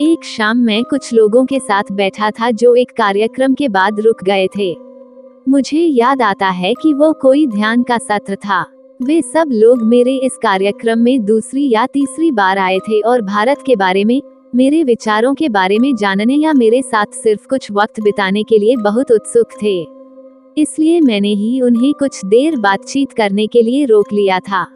एक शाम मैं कुछ लोगों के साथ बैठा था जो एक कार्यक्रम के बाद रुक गए थे। मुझे याद आता है कि वो कोई ध्यान का सत्र था। वे सब लोग मेरे इस कार्यक्रम में दूसरी या तीसरी बार आए थे और भारत के बारे में, मेरे विचारों के बारे में जानने या मेरे साथ सिर्फ कुछ वक्त बिताने के लिए बहुत उत्सुक थे। इसलिए मैंने ही उन्हें कुछ देर बातचीत करने के लिए रोक लिया था।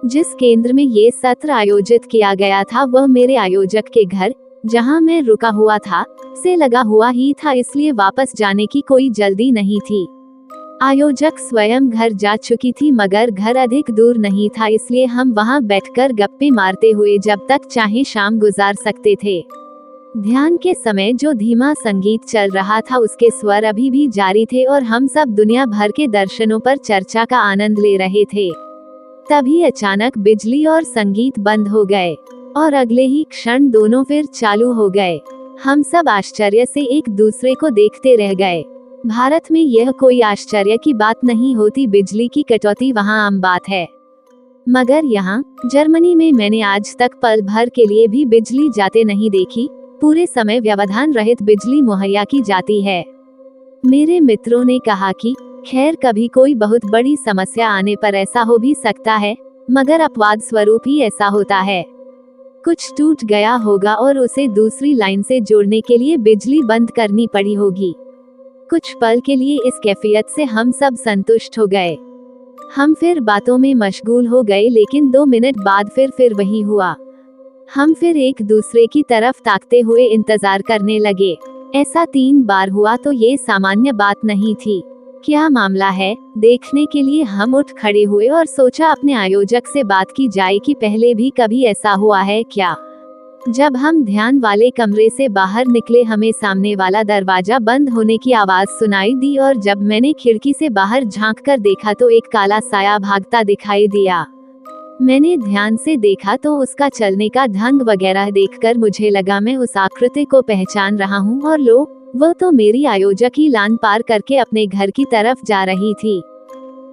जिस केंद्र में ये सत्र आयोजित किया गया था वह मेरे आयोजक के घर, जहां मैं रुका हुआ था, से लगा हुआ ही था, इसलिए वापस जाने की कोई जल्दी नहीं थी। आयोजक स्वयं घर जा चुकी थी मगर घर अधिक दूर नहीं था, इसलिए हम वहां बैठकर गप्पे मारते हुए जब तक चाहे शाम गुजार सकते थे। ध्यान के समय जो धीमा संगीत चल रहा था उसके स्वर अभी भी जारी थे और हम सब दुनिया भर के दर्शनों पर चर्चा का आनंद ले रहे थे। तभी अचानक बिजली और संगीत बंद हो गए और अगले ही क्षण दोनों फिर चालू हो गए। हम सब आश्चर्य से एक दूसरे को देखते रह गए। भारत में यह कोई आश्चर्य की बात नहीं होती, बिजली की कटौती वहाँ आम बात है। मगर यहाँ जर्मनी में मैंने आज तक पल भर के लिए भी बिजली जाते नहीं देखी। पूरे समय व्यवधान रहित बिजली मुहैया की जाती है। मेरे मित्रों ने कहा कि खैर कभी कोई बहुत बड़ी समस्या आने पर ऐसा हो भी सकता है, मगर अपवाद स्वरूप ही ऐसा होता है। कुछ टूट गया होगा और उसे दूसरी लाइन से जोड़ने के लिए बिजली बंद करनी पड़ी होगी। कुछ पल के लिए इस कैफियत से हम सब संतुष्ट हो गए। हम फिर बातों में मशगूल हो गए, लेकिन 2 मिनट बाद फिर वही हुआ। हम फिर एक दूसरे की तरफ ताकते हुए इंतजार करने लगे। ऐसा 3 बार हुआ तो ये सामान्य बात नहीं थी। क्या मामला है, देखने के लिए हम उठ खड़े हुए और सोचा अपने आयोजक से बात की जाए कि पहले भी कभी ऐसा हुआ है क्या। जब हम ध्यान वाले कमरे से बाहर निकले हमें सामने वाला दरवाजा बंद होने की आवाज सुनाई दी और जब मैंने खिड़की से बाहर झांक कर देखा तो एक काला साया भागता दिखाई दिया। मैंने ध्यान से देखा तो उसका चलने का ढंग वगैरह देखकर मुझे लगा मैं उस आकृति को पहचान रहा हूँ और लो, वह तो मेरी आयोजक ही लान पार करके अपने घर की तरफ जा रही थी।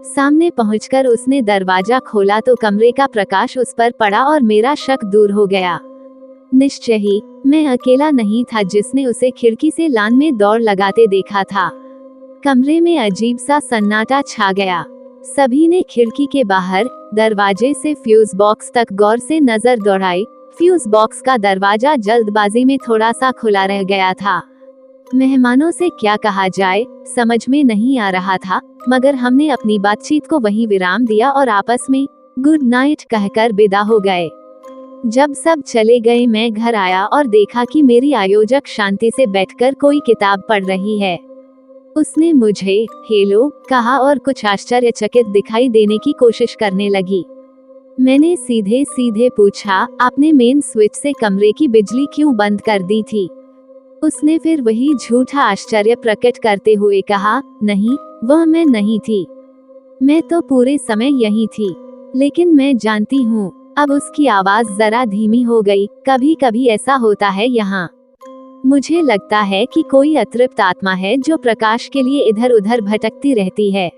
सामने पहुंचकर उसने दरवाजा खोला तो कमरे का प्रकाश उस पर पड़ा और मेरा शक दूर हो गया। निश्चय ही मैं अकेला नहीं था जिसने उसे खिड़की से लान में दौड़ लगाते देखा था। कमरे में अजीब सा सन्नाटा छा गया। सभी ने खिड़की के बाहर दरवाजे से फ्यूज बॉक्स तक गौर से नजर दौड़ाई। फ्यूज बॉक्स का दरवाजा जल्दबाजी में थोड़ा सा खुला रह गया था। मेहमानों से क्या कहा जाए समझ में नहीं आ रहा था, मगर हमने अपनी बातचीत को वहीं विराम दिया और आपस में गुड नाइट कहकर विदा हो गए। जब सब चले गए मैं घर आया और देखा कि मेरी आयोजक शांति से बैठकर कोई किताब पढ़ रही है। उसने मुझे हेलो कहा और कुछ आश्चर्यचकित दिखाई देने की कोशिश करने लगी। मैंने सीधे सीधे पूछा, आपने मेन स्विच से कमरे की बिजली क्यों बंद कर दी थी? उसने फिर वही झूठा आश्चर्य प्रकट करते हुए कहा, नहीं, वह मैं नहीं थी। मैं तो पूरे समय यही थी। लेकिन मैं जानती हूँ। अब उसकी आवाज जरा धीमी हो गई। कभी कभी ऐसा होता है यहाँ। मुझे लगता है कि कोई अतृप्त आत्मा है जो प्रकाश के लिए इधर उधर भटकती रहती है।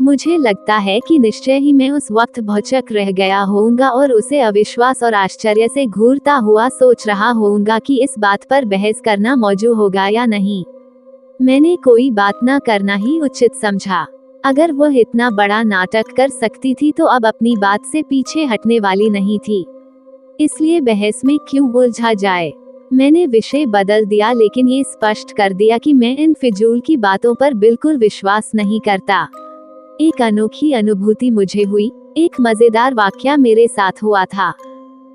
मुझे लगता है कि निश्चय ही मैं उस वक्त भौचक रह गया होऊंगा और उसे अविश्वास और आश्चर्य से घूरता हुआ सोच रहा होऊंगा कि इस बात पर बहस करना मौजू होगा या नहीं। मैंने कोई बात न करना ही उचित समझा। अगर वह इतना बड़ा नाटक कर सकती थी तो अब अपनी बात से पीछे हटने वाली नहीं थी। इसलिए बहस में क्यों उलझा जाए। मैंने विषय बदल दिया, लेकिन ये स्पष्ट कर दिया कि मैं इन फिजूल की बातों पर बिल्कुल विश्वास नहीं करता। एक अनोखी अनुभूति मुझे हुई। एक मजेदार वाकया मेरे साथ हुआ था।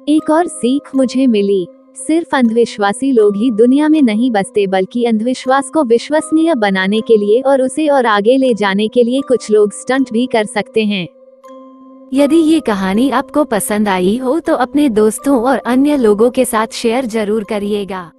एक और सीख मुझे मिली। सिर्फ अंधविश्वासी लोग ही दुनिया में नहीं बसते, बल्कि अंधविश्वास को विश्वसनीय बनाने के लिए और उसे और आगे ले जाने के लिए कुछ लोग स्टंट भी कर सकते हैं। यदि ये कहानी आपको पसंद आई हो तो अपने दोस्तों और अन्य लोगों के साथ शेयर जरूर करिएगा।